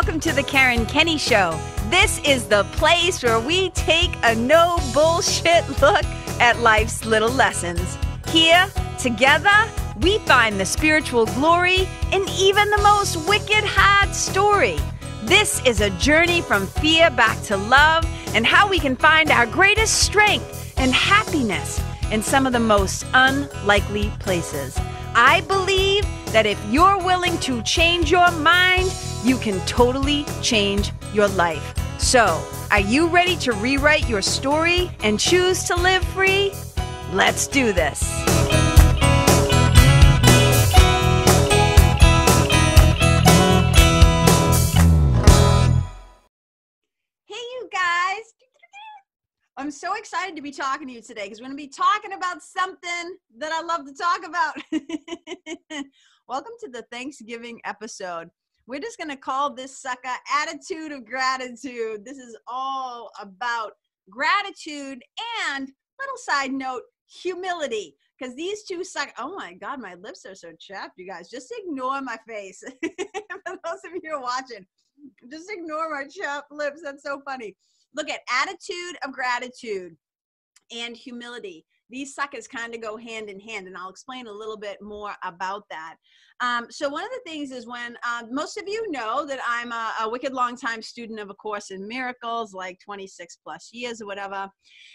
Welcome to the Kenney Show. This is the place where we take a no bullshit look at life's little lessons. Here, together, we find the spiritual glory in even the most wicked hard story. This is a journey from fear back to love and how we can find our greatest strength and happiness in some of the most unlikely places. I believe that if you're willing to change your mind, you can totally change your life. So, are you ready to rewrite your story and choose to live free? Let's do this. Hey, you guys. I'm so excited to be talking to you today because we're going to be talking about something that I love to talk about. Welcome to the Thanksgiving episode. We're just going to call this sucker Attitude of Gratitude. This is all about gratitude and, little side note, humility. Because these two suck. Oh my God, my lips are so chapped, you guys. Just ignore my face. For those of you who are watching, just ignore my chapped lips. That's so funny. Look at attitude of gratitude and humility. These suckers kind of go hand in hand, and I'll explain a little bit more about that. So one of the things is when most of you know that I'm a wicked long time student of A Course in Miracles, like 26 plus years or whatever.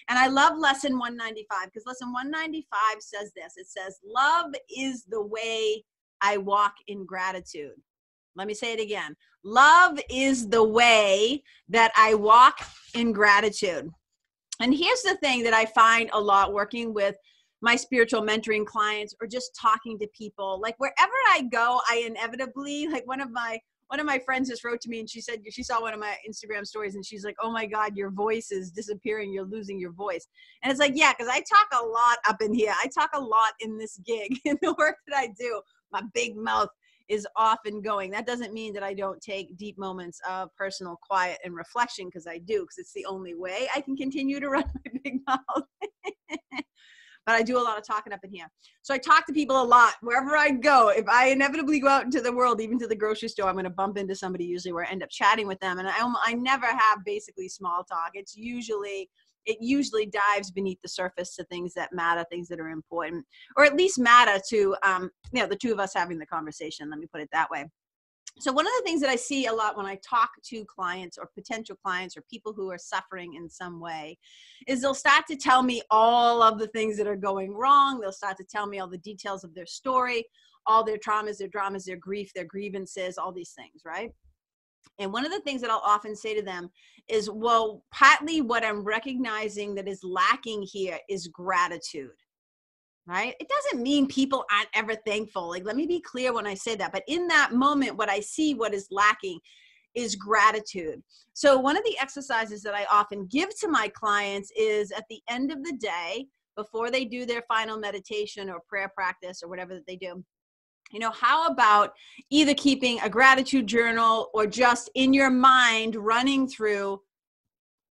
And I love lesson 195 because lesson 195 says this. It says, love is the way I walk in gratitude. Let me say it again. Love is the way that I walk in gratitude. And here's the thing that I find a lot working with my spiritual mentoring clients or just talking to people. Like wherever I go, I inevitably, like one of my friends just wrote to me and she said, she saw one of my Instagram stories and she's like, oh my God, your voice is disappearing. You're losing your voice. And it's like, yeah, because I talk a lot up in here. I talk a lot in this gig, in the work that I do. My big mouth is often going. That doesn't mean that I don't take deep moments of personal quiet and reflection, because I do, because it's the only way I can continue to run my big mouth. But I do a lot of talking up in here. So I talk to people a lot wherever I go. If I inevitably go out into the world, even to the grocery store, I'm going to bump into somebody usually where I end up chatting with them. And I never have basically small talk. It usually dives beneath the surface to things that matter, things that are important, or at least matter to, the two of us having the conversation. Let me put it that way. So one of the things that I see a lot when I talk to clients or potential clients or people who are suffering in some way is they'll start to tell me all of the things that are going wrong. They'll start to tell me all the details of their story, all their traumas, their dramas, their grief, their grievances, all these things, right? And one of the things that I'll often say to them is, well, partly what I'm recognizing that is lacking here is gratitude, right? It doesn't mean people aren't ever thankful. Like, let me be clear when I say that. But in that moment, what I see what is lacking is gratitude. So one of the exercises that I often give to my clients is at the end of the day, before they do their final meditation or prayer practice or whatever that they do, how about either keeping a gratitude journal or just in your mind running through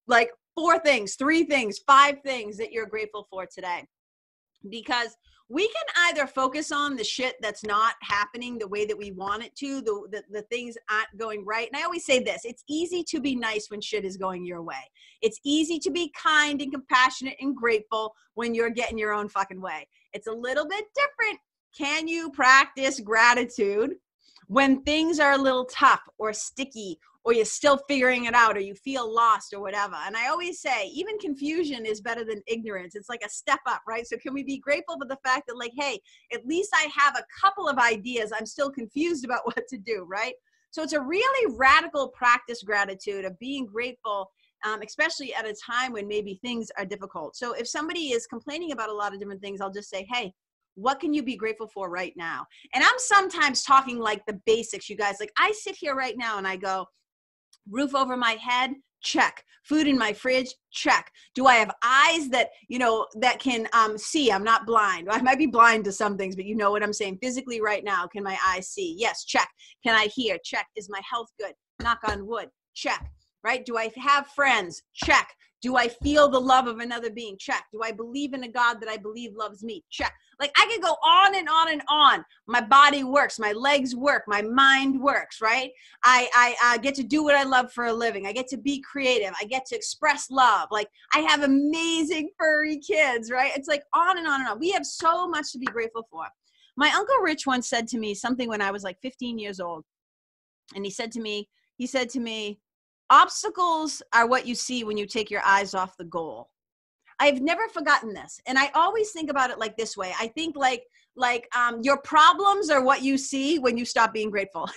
like 4 things, 3 things, 5 things that you're grateful for today? Because we can either focus on the shit that's not happening the way that we want it to, the things aren't going right. And I always say this, it's easy to be nice when shit is going your way. It's easy to be kind and compassionate and grateful when you're getting your own fucking way. It's a little bit different. Can you practice gratitude when things are a little tough or sticky, or you're still figuring it out, or you feel lost or whatever? And I always say, even confusion is better than ignorance. It's like a step up, right? So can we be grateful for the fact that, like, hey, at least I have a couple of ideas. I'm still confused about what to do, right? So it's a really radical practice, gratitude, of being grateful, especially at a time when maybe things are difficult. So if somebody is complaining about a lot of different things, I'll just say, hey, what can you be grateful for right now? And I'm sometimes talking like the basics, you guys. Like, I sit here right now and I go, roof over my head, check. Food in my fridge, check. Do I have eyes that, that can see? I'm not blind. I might be blind to some things, but you know what I'm saying? Physically right now, can my eyes see? Yes, check. Can I hear? Check. Is my health good? Knock on wood, check. right? Do I have friends? Check. Do I feel the love of another being? Check. Do I believe in a God that I believe loves me? Check. Like I could go on and on and on. My body works, my legs work, my mind works, right? I get to do what I love for a living. I get to be creative. I get to express love. Like I have amazing furry kids, right? It's like on and on and on. We have so much to be grateful for. My Uncle Rich once said to me something when I was like 15 years old. And he said to me, obstacles are what you see when you take your eyes off the goal. I've never forgotten this. And I always think about it like this way. I think like your problems are what you see when you stop being grateful,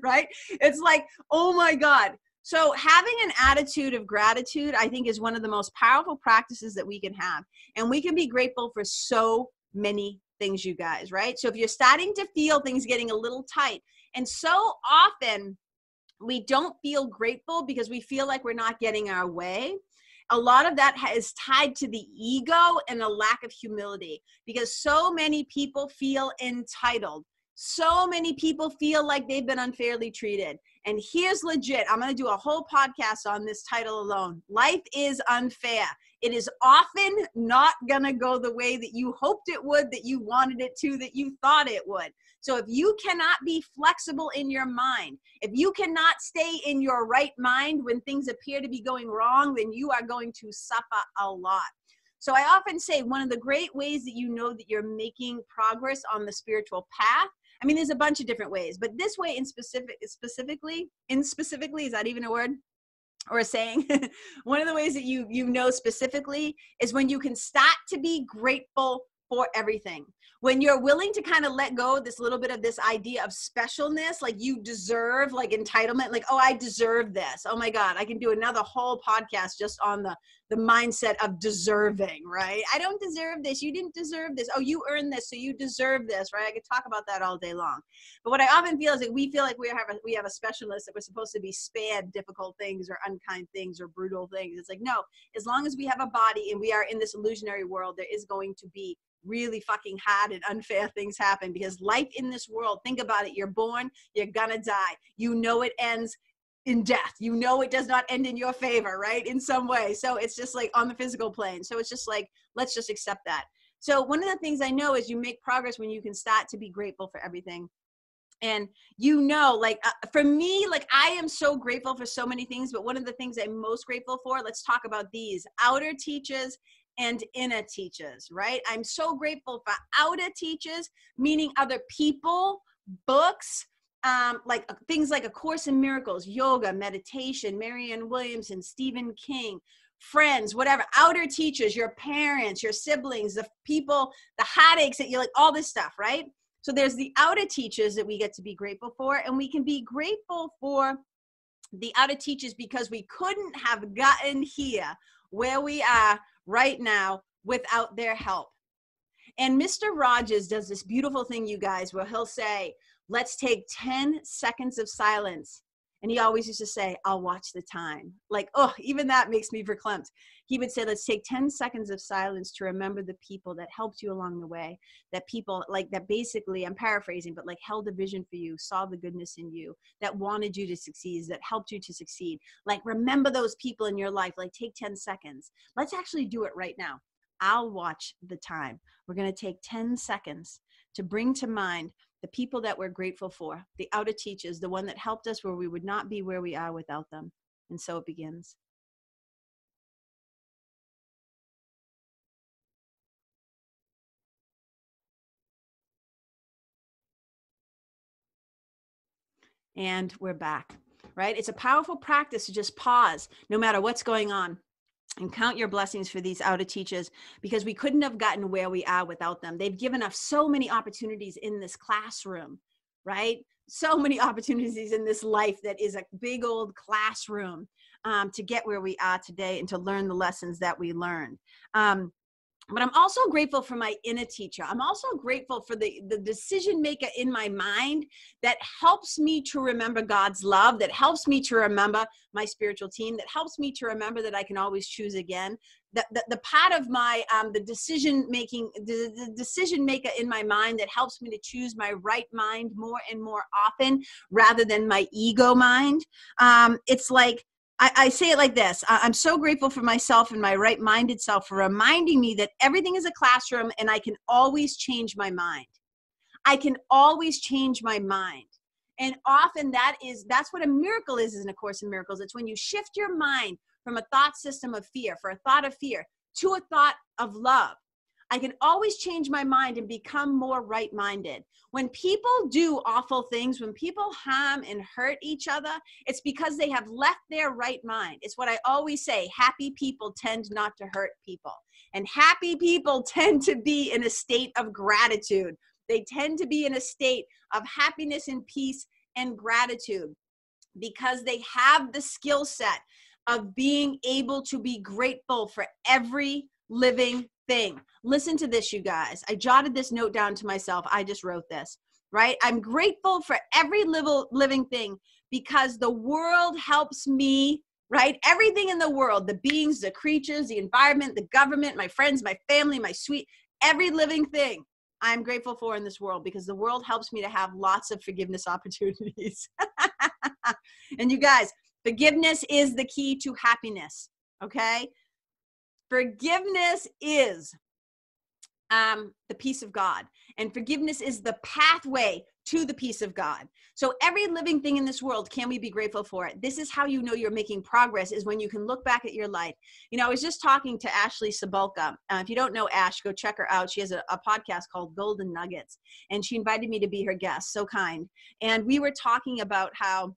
right? It's like, oh my God. So having an attitude of gratitude, I think is one of the most powerful practices that we can have. And we can be grateful for so many things, you guys, right? So if you're starting to feel things getting a little tight, and so often we don't feel grateful because we feel like we're not getting our way. A lot of that is tied to the ego and a lack of humility, because so many people feel entitled. So many people feel like they've been unfairly treated. And here's legit, I'm going to do a whole podcast on this title alone. Life is unfair. It is often not going to go the way that you hoped it would, that you wanted it to, that you thought it would. So if you cannot be flexible in your mind, if you cannot stay in your right mind when things appear to be going wrong, then you are going to suffer a lot. So I often say one of the great ways that you know that you're making progress on the spiritual path, I mean, there's a bunch of different ways, but this way specifically, is that even a word or a saying? One of the ways that you know specifically is when you can start to be grateful for everything. When you're willing to kind of let go of this little bit of this idea of specialness, like you deserve, like entitlement, like, oh, I deserve this. Oh my God, I can do another whole podcast just on the mindset of deserving, right? I don't deserve this. You didn't deserve this. Oh, you earned this, so you deserve this, right? I could talk about that all day long. But what I often feel is that we feel like we have a specialist, that we're supposed to be spared difficult things or unkind things or brutal things. It's like, no, as long as we have a body and we are in this illusionary world, there is going to be really fucking hard and unfair things happen, because life in this world, think about it, you're born, you're gonna die. You know it ends in death. You know it does not end in your favor, right? In some way. So it's just like on the physical plane. So it's just like, let's just accept that. So one of the things I know is you make progress when you can start to be grateful for everything. And you know, like for me, like I am so grateful for so many things, but one of the things I'm most grateful for, let's talk about these outer teachers and inner teachers, right? I'm so grateful for outer teachers, meaning other people, books, like things like A Course in Miracles, yoga, meditation, Marianne Williamson, Stephen King, friends, whatever, outer teachers, your parents, your siblings, the people, the heartaches that you like, all this stuff, right? So there's the outer teachers that we get to be grateful for, and we can be grateful for the outer teachers because we couldn't have gotten here where we are right now without their help. And Mr. Rogers does this beautiful thing, you guys, where he'll say, let's take 10 seconds of silence. And he always used to say, I'll watch the time. Like, oh, even that makes me verklempt. He would say, let's take 10 seconds of silence to remember the people that helped you along the way, that people like that basically, I'm paraphrasing, but like held a vision for you, saw the goodness in you, that wanted you to succeed, that helped you to succeed. Like, remember those people in your life, like take 10 seconds. Let's actually do it right now. I'll watch the time. We're going to take 10 seconds to bring to mind the people that we're grateful for, the outer teachers, the one that helped us where we would not be where we are without them. And so it begins. And we're back, right? It's a powerful practice to just pause no matter what's going on and count your blessings for these outer teachers, because we couldn't have gotten where we are without them. They've given us so many opportunities in this classroom, right? So many opportunities in this life that is a big old classroom to get where we are today and to learn the lessons that we learned. But I'm also grateful for my inner teacher. I'm also grateful for the decision maker in my mind that helps me to remember God's love, that helps me to remember my spiritual team, that helps me to remember that I can always choose again. The part of my, the decision maker in my mind that helps me to choose my right mind more and more often rather than my ego mind. It's like, I say it like this. I'm so grateful for myself and my right-minded self for reminding me that everything is a classroom and I can always change my mind. I can always change my mind. And often that's what a miracle is in A Course in Miracles. It's when you shift your mind from a thought system of fear, for a thought of fear, to a thought of love. I can always change my mind and become more right-minded. When people do awful things, when people harm and hurt each other, it's because they have left their right mind. It's what I always say, happy people tend not to hurt people. And happy people tend to be in a state of gratitude. They tend to be in a state of happiness and peace and gratitude because they have the skill set of being able to be grateful for every living thing. Listen to this, you guys. I jotted this note down to myself. I just wrote this, right? I'm grateful for every living thing because the world helps me, right? Everything in the world, the beings, the creatures, the environment, the government, my friends, my family, every living thing I'm grateful for in this world because the world helps me to have lots of forgiveness opportunities. And you guys, forgiveness is the key to happiness, okay? Forgiveness is the peace of God, and forgiveness is the pathway to the peace of God. So every living thing in this world, can we be grateful for it? This is how you know you're making progress, is when you can look back at your life. You know, I was just talking to Ashley Sabalka. If you don't know Ash, go check her out. She has a podcast called Golden Nuggets, and she invited me to be her guest. So kind. And we were talking about how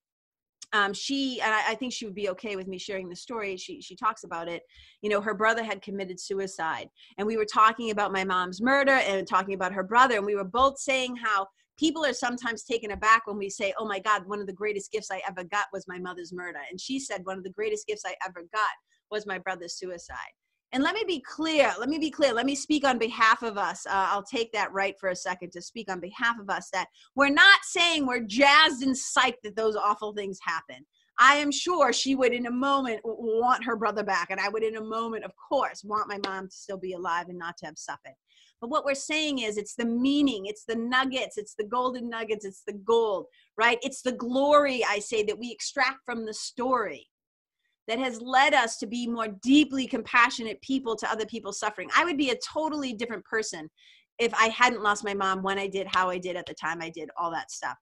and I think she would be okay with me sharing the story. She talks about it. You know, her brother had committed suicide, and we were talking about my mom's murder and talking about her brother. And we were both saying how people are sometimes taken aback when we say, oh my God, one of the greatest gifts I ever got was my mother's murder. And she said, one of the greatest gifts I ever got was my brother's suicide. And let me be clear. Let me speak on behalf of us. I'll take that right for a second to speak on behalf of us, that we're not saying we're jazzed and psyched that those awful things happen. I am sure she would in a moment want her brother back. And I would in a moment, of course, want my mom to still be alive and not to have suffered. But what we're saying is it's the meaning, it's the nuggets, it's the golden nuggets, it's the gold, right? It's the glory, I say, that we extract from the story that has led us to be more deeply compassionate people to other people's suffering. I would be a totally different person if I hadn't lost my mom when I did, how I did, at the time I did, all that stuff.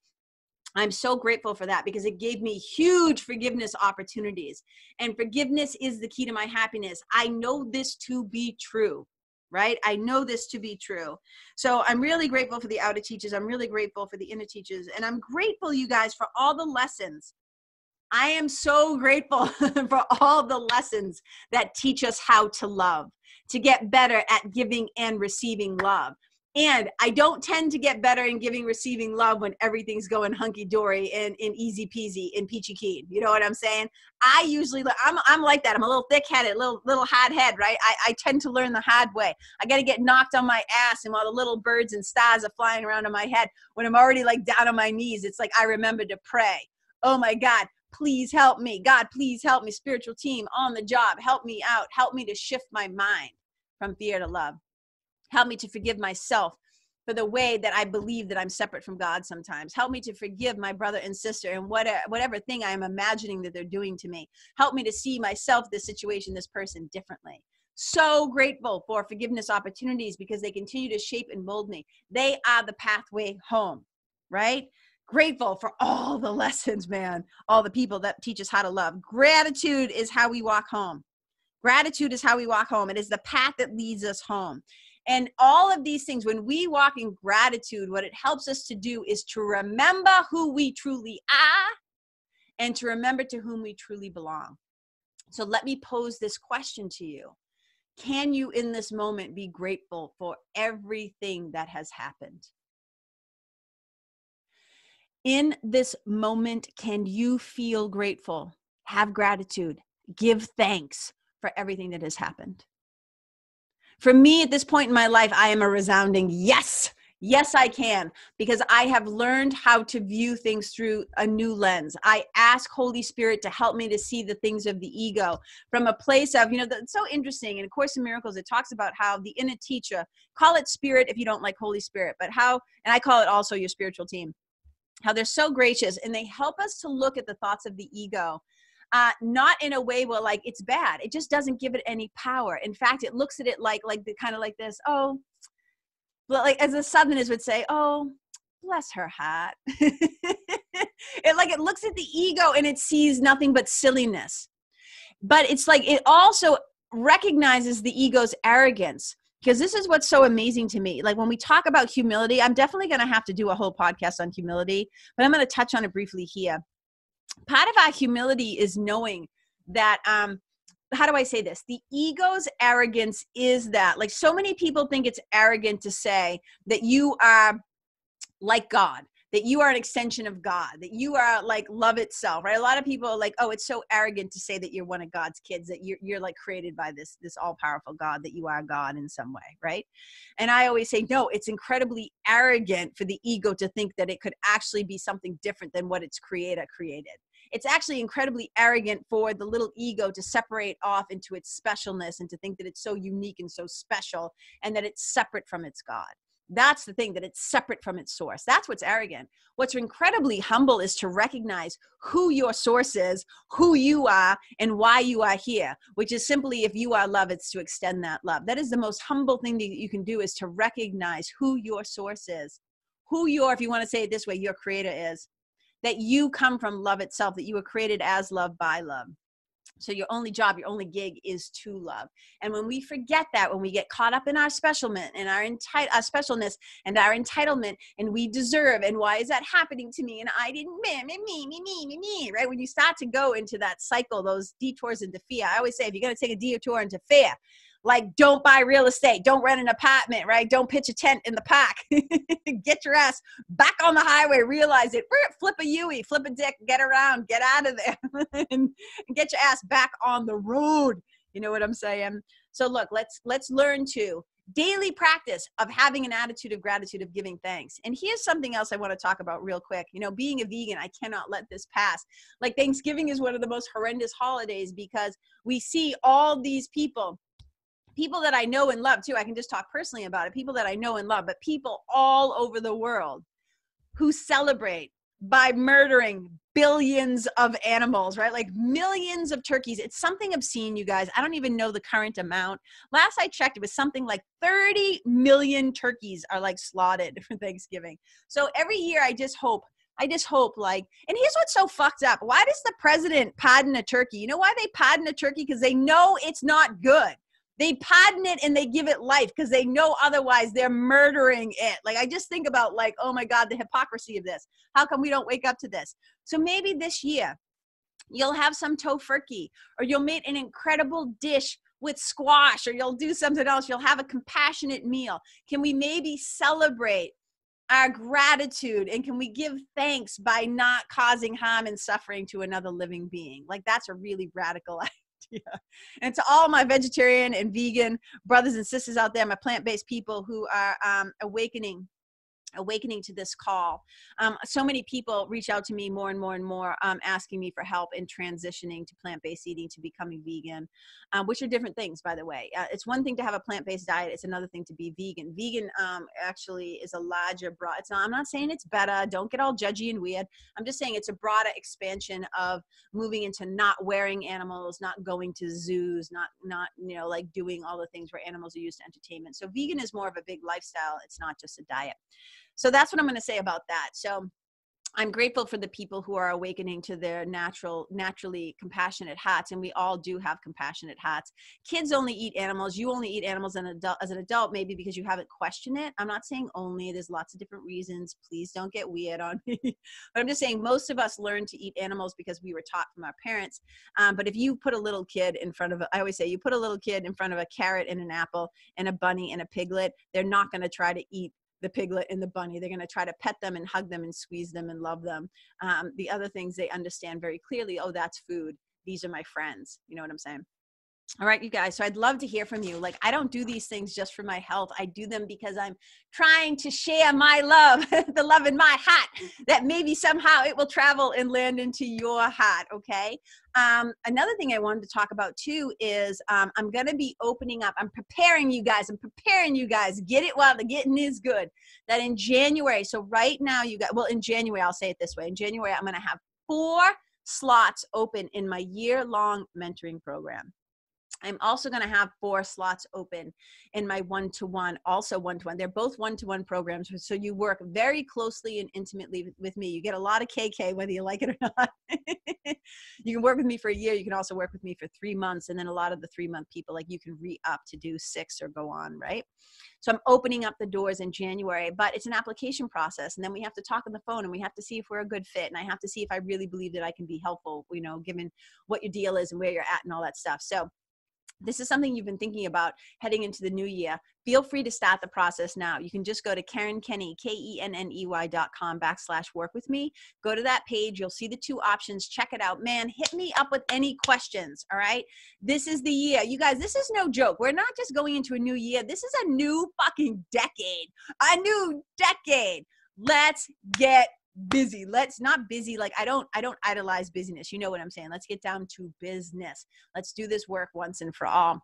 I'm so grateful for that because it gave me huge forgiveness opportunities. And forgiveness is the key to my happiness. I know this to be true, right? I know this to be true. So I'm really grateful for the outer teachers. I'm really grateful for the inner teachers. And I'm grateful, you guys, for all the lessons. I am so grateful for all the lessons that teach us how to love, to get better at giving and receiving love. And I don't tend to get better in giving, receiving love when everything's going hunky-dory and easy peasy and peachy keen. You know what I'm saying? I usually, I'm like that. I'm a little thick-headed, little hard head, right? I tend to learn the hard way. I got to get knocked on my ass, and while the little birds and stars are flying around in my head, when I'm already like down on my knees, it's like I remember to pray. Oh my God, please help me. God, please help me. Spiritual team on the job. Help me out. Help me to shift my mind from fear to love. Help me to forgive myself for the way that I believe that I'm separate from God sometimes. Help me to forgive my brother and sister and whatever thing I am imagining that they're doing to me. Help me to see myself, this situation, this person differently. So grateful for forgiveness opportunities because they continue to shape and mold me. They are the pathway home, right? Grateful for all the lessons, man, all the people that teach us how to love. Gratitude is how we walk home. Gratitude is how we walk home. It is the path that leads us home. And all of these things, when we walk in gratitude, what it helps us to do is to remember who we truly are and to remember to whom we truly belong. So let me pose this question to you. Can you in this moment be grateful for everything that has happened? In this moment, can you feel grateful, have gratitude, give thanks for everything that has happened? For me at this point in my life, I am a resounding yes. Yes, I can, because I have learned how to view things through a new lens. I ask Holy Spirit to help me to see the things of the ego from a place of, it's so interesting. In A Course in Miracles, it talks about how the inner teacher, call it spirit if you don't like Holy Spirit, but how, and I call it also your spiritual team, how they're so gracious and they help us to look at the thoughts of the ego. Not in a way where like it's bad. It just doesn't give it any power. In fact, it looks at it like the kind of like this. Oh, like as the Southerners would say, oh, bless her heart. It looks at the ego and it sees nothing but silliness. But it's like it also recognizes the ego's arrogance. Because this is what's so amazing to me. Like when we talk about humility, I'm definitely going to have to do a whole podcast on humility, but I'm going to touch on it briefly here. Part of our humility is knowing that, how do I say this? The ego's arrogance is that, like so many people think it's arrogant to say that you are like God, that you are an extension of God, that you are like love itself, right? A lot of people are like, oh, it's so arrogant to say that you're one of God's kids, that you're like created by this all-powerful God, that you are God in some way, right? And I always say, no, it's incredibly arrogant for the ego to think that it could actually be something different than what its creator created. It's actually incredibly arrogant for the little ego to separate off into its specialness and to think that it's so unique and so special and that it's separate from its God. That's the thing, that it's separate from its source. That's what's arrogant. What's incredibly humble is to recognize who your source is, who you are, and why you are here, which is simply, if you are love, it's to extend that love. That is the most humble thing that you can do, is to recognize who your source is, who your, if you want to say it this way, your creator is, that you come from love itself, that you were created as love by love. So your only job, your only gig is to love. And when we forget that, when we get caught up in our specialness and our specialness and our entitlement, and we deserve, and why is that happening to me? And I didn't, me, right? When you start to go into that cycle, those detours into fear, I always say, if you're going to take a detour into fear, like don't buy real estate, don't rent an apartment, right? Don't pitch a tent in the park. Get your ass back on the highway, realize it, flip a Yui, flip a dick, get around, get out of there, and get your ass back on the road. You know what I'm saying? So look, let's learn to daily practice of having an attitude of gratitude, of giving thanks. And here's something else I want to talk about real quick. Being a vegan, I cannot let this pass. Like Thanksgiving is one of the most horrendous holidays because we see all these people that I know and love too. I can just talk personally about it. People that I know and love, but people all over the world who celebrate by murdering billions of animals, right? Like millions of turkeys. It's something obscene, you guys. I don't even know the current amount. Last I checked, it was something like 30 million turkeys are like slaughtered for Thanksgiving. So every year I just hope like, and here's what's so fucked up. Why does the president pardon a turkey? You know why they pardon a turkey? Because they know it's not good. They pardon it and they give it life because they know otherwise they're murdering it. Like, I just think about like, oh my God, the hypocrisy of this. How come we don't wake up to this? So maybe this year you'll have some tofurkey, or you'll make an incredible dish with squash, or you'll do something else. You'll have a compassionate meal. Can we maybe celebrate our gratitude, and can we give thanks by not causing harm and suffering to another living being? Like, that's a really radical idea. And to all my vegetarian and vegan brothers and sisters out there, my plant-based people who are awakening to this call. So many people reach out to me more and more, asking me for help in transitioning to plant-based eating, to becoming vegan, which are different things, by the way. It's one thing to have a plant-based diet. It's another thing to be vegan. Vegan actually is a larger, broad. I'm not saying it's better. Don't get all judgy and weird. I'm just saying it's a broader expansion of moving into not wearing animals, not going to zoos, not like doing all the things where animals are used to entertainment. So vegan is more of a big lifestyle. It's not just a diet. So that's what I'm going to say about that. So I'm grateful for the people who are awakening to their naturally compassionate hearts. And we all do have compassionate hearts. Kids only eat animals. You only eat animals as an adult, maybe because you haven't questioned it. I'm not saying only. There's lots of different reasons. Please don't get weird on me. But I'm just saying most of us learn to eat animals because we were taught from our parents. But if you put a little kid in front of, I always say, you put a little kid in front of a carrot and an apple and a bunny and a piglet, they're not going to try to eat the piglet and the bunny. They're going to try to pet them and hug them and squeeze them and love them. The other things they understand very clearly, oh, that's food. These are my friends. You know what I'm saying? All right, you guys. So I'd love to hear from you. Like, I don't do these things just for my health. I do them because I'm trying to share my love, the love in my heart, that maybe somehow it will travel and land into your heart. Okay. Another thing I wanted to talk about too is I'm going to be opening up. I'm preparing you guys. Get it while the getting is good. That in January. So right now you got, well, in January, I'll say it this way. In January, I'm going to have 4 slots open in my year-long mentoring program. I'm also going to have 4 slots open in my one-to-one, also one-to-one. They're both one-to-one programs. So you work very closely and intimately with me. You get a lot of KK, whether you like it or not. You can work with me for a year. You can also work with me for 3 months. And then a lot of the 3-month people, like you can re-up to do 6 or go on, right? So I'm opening up the doors in January, but it's an application process. And then we have to talk on the phone and we have to see if we're a good fit. And I have to see if I really believe that I can be helpful, you know, given what your deal is and where you're at and all that stuff. So this is something you've been thinking about heading into the new year. Feel free to start the process now. You can just go to Kenney, KENNEY.com/work with me. Go to that page. You'll see the 2 options. Check it out. Man, hit me up with any questions. All right. This is the year. You guys, this is no joke. We're not just going into a new year. This is a new fucking decade. A new decade. Let's get busy. Let's not busy. Like I don't idolize busyness. You know what I'm saying? Let's get down to business. Let's do this work once and for all.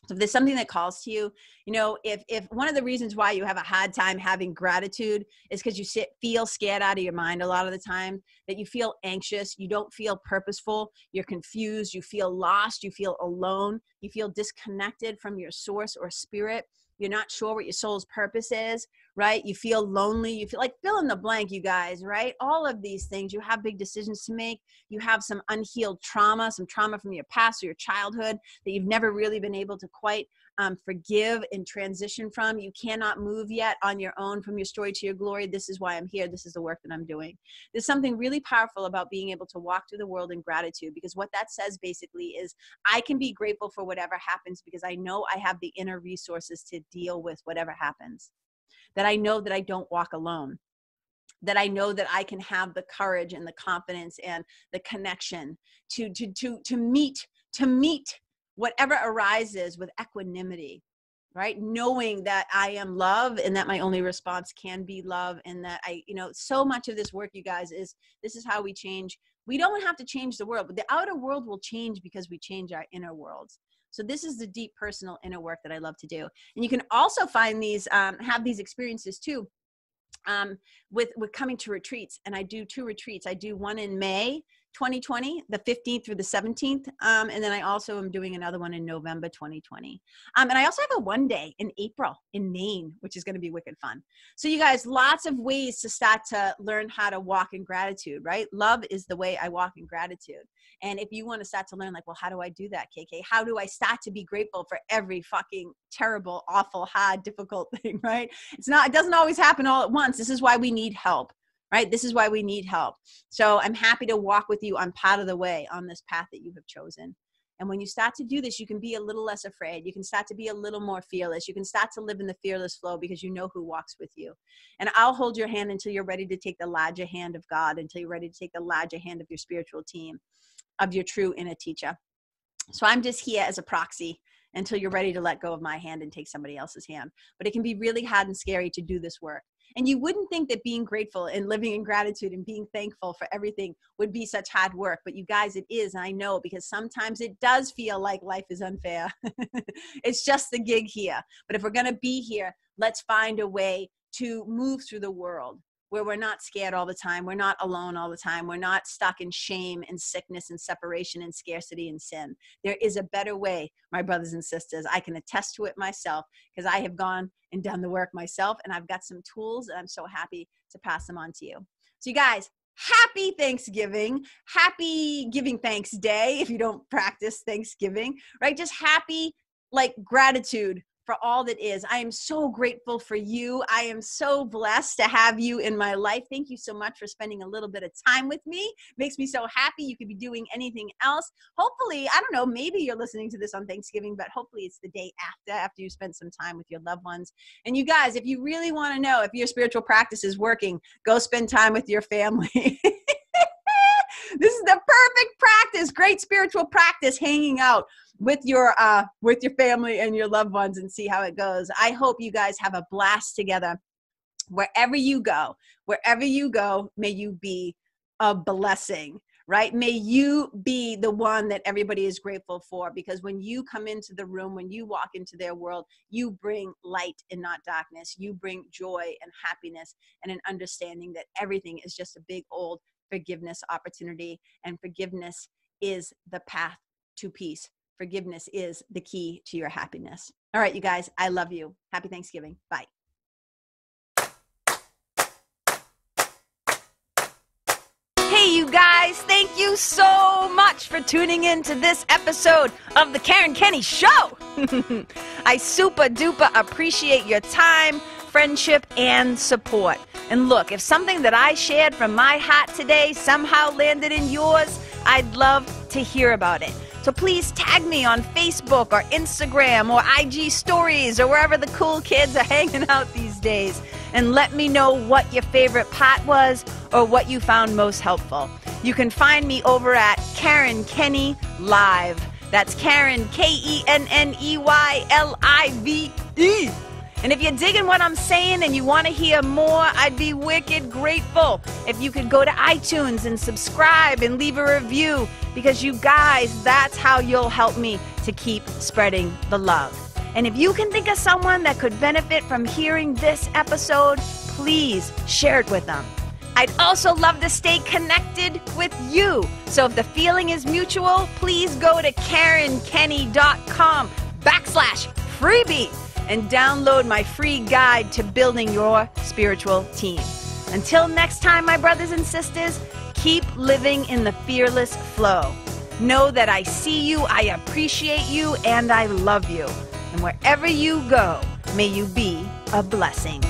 So if there's something that calls to you, you know, if one of the reasons why you have a hard time having gratitude is because you feel scared out of your mind a lot of the time, that you feel anxious, you don't feel purposeful, you're confused, you feel lost, you feel alone, you feel disconnected from your source or spirit. You're not sure what your soul's purpose is, right? You feel lonely. You feel like fill in the blank, you guys, right? All of these things. You have big decisions to make. You have some unhealed trauma, some trauma from your past or your childhood that you've never really been able to quite forgive and transition from. You cannot move yet on your own from your story to your glory. This is why I'm here. This is the work that I'm doing. There's something really powerful about being able to walk through the world in gratitude, because what that says basically is I can be grateful for whatever happens because I know I have the inner resources to deal with whatever happens. That I know that I don't walk alone. That I know that I can have the courage and the confidence and the connection to meet whatever arises with equanimity, right? Knowing that I am love and that my only response can be love, and that so much of this work, you guys, this is how we change. We don't have to change the world, but the outer world will change because we change our inner worlds. So this is the deep personal inner work that I love to do. And you can also find these, have these experiences too, with coming to retreats. And I do 2 retreats. I do one in May 2020, the 15th through the 17th. And then I also am doing another one in November 2020. And I also have a 1-day in April in Maine, which is going to be wicked fun. So you guys, lots of ways to start to learn how to walk in gratitude, right? Love is the way I walk in gratitude. And if you want to start to learn, like, well, how do I do that, KK? How do I start to be grateful for every fucking terrible, awful, hard, difficult thing, right? It doesn't always happen all at once. This is why we need help. Right? This is why we need help. So I'm happy to walk with you on part of the way on this path that you have chosen. And when you start to do this, you can be a little less afraid. You can start to be a little more fearless. You can start to live in the fearless flow because you know who walks with you. And I'll hold your hand until you're ready to take the larger hand of God, until you're ready to take the larger hand of your spiritual team, of your true inner teacher. So I'm just here as a proxy until you're ready to let go of my hand and take somebody else's hand. But it can be really hard and scary to do this work. And you wouldn't think that being grateful and living in gratitude and being thankful for everything would be such hard work. But you guys, it is. And I know, because sometimes it does feel like life is unfair. It's just the gig here. But if we're going to be here, let's find a way to move through the world where we're not scared all the time. We're not alone all the time. We're not stuck in shame and sickness and separation and scarcity and sin. There is a better way, my brothers and sisters. I can attest to it myself because I have gone and done the work myself, and I've got some tools, and I'm so happy to pass them on to you. So you guys, happy Thanksgiving. Happy Giving Thanks Day if you don't practice Thanksgiving, right? Just happy, gratitude for all that is. I am so grateful for you. I am so blessed to have you in my life. Thank you so much for spending a little bit of time with me. Makes me so happy. You could be doing anything else. Hopefully, I don't know, maybe you're listening to this on Thanksgiving, but hopefully it's the day after you spend some time with your loved ones. And you guys, if you really want to know if your spiritual practice is working, go spend time with your family. This is the perfect practice, great spiritual practice, hanging out with your family and your loved ones and see how it goes. I hope you guys have a blast together. Wherever you go, may you be a blessing, right? May you be the one that everybody is grateful for, because when you come into the room, when you walk into their world, you bring light and not darkness. You bring joy and happiness and an understanding that everything is just a big old forgiveness opportunity, and forgiveness is the path to peace. Forgiveness is the key to your happiness. All right, you guys, I love you. Happy Thanksgiving. Bye. Hey, you guys, thank you so much for tuning in to this episode of the Karen Kenney Show. I super duper appreciate your time, friendship, and support. And look, if something that I shared from my heart today somehow landed in yours, I'd love to hear about it. So please tag me on Facebook or Instagram or IG stories or wherever the cool kids are hanging out these days, and let me know what your favorite part was or what you found most helpful. You can find me over at Karen Kenney Live. That's Karen, KENNEYLIVE. And if you're digging what I'm saying and you want to hear more, I'd be wicked grateful if you could go to iTunes and subscribe and leave a review, because you guys, that's how you'll help me to keep spreading the love. And if you can think of someone that could benefit from hearing this episode, please share it with them. I'd also love to stay connected with you. So if the feeling is mutual, please go to KarenKenney.com/freebie and download my free guide to building your spiritual team. Until next time, my brothers and sisters, keep living in the fearless flow. Know that I see you, I appreciate you, and I love you. And wherever you go, may you be a blessing.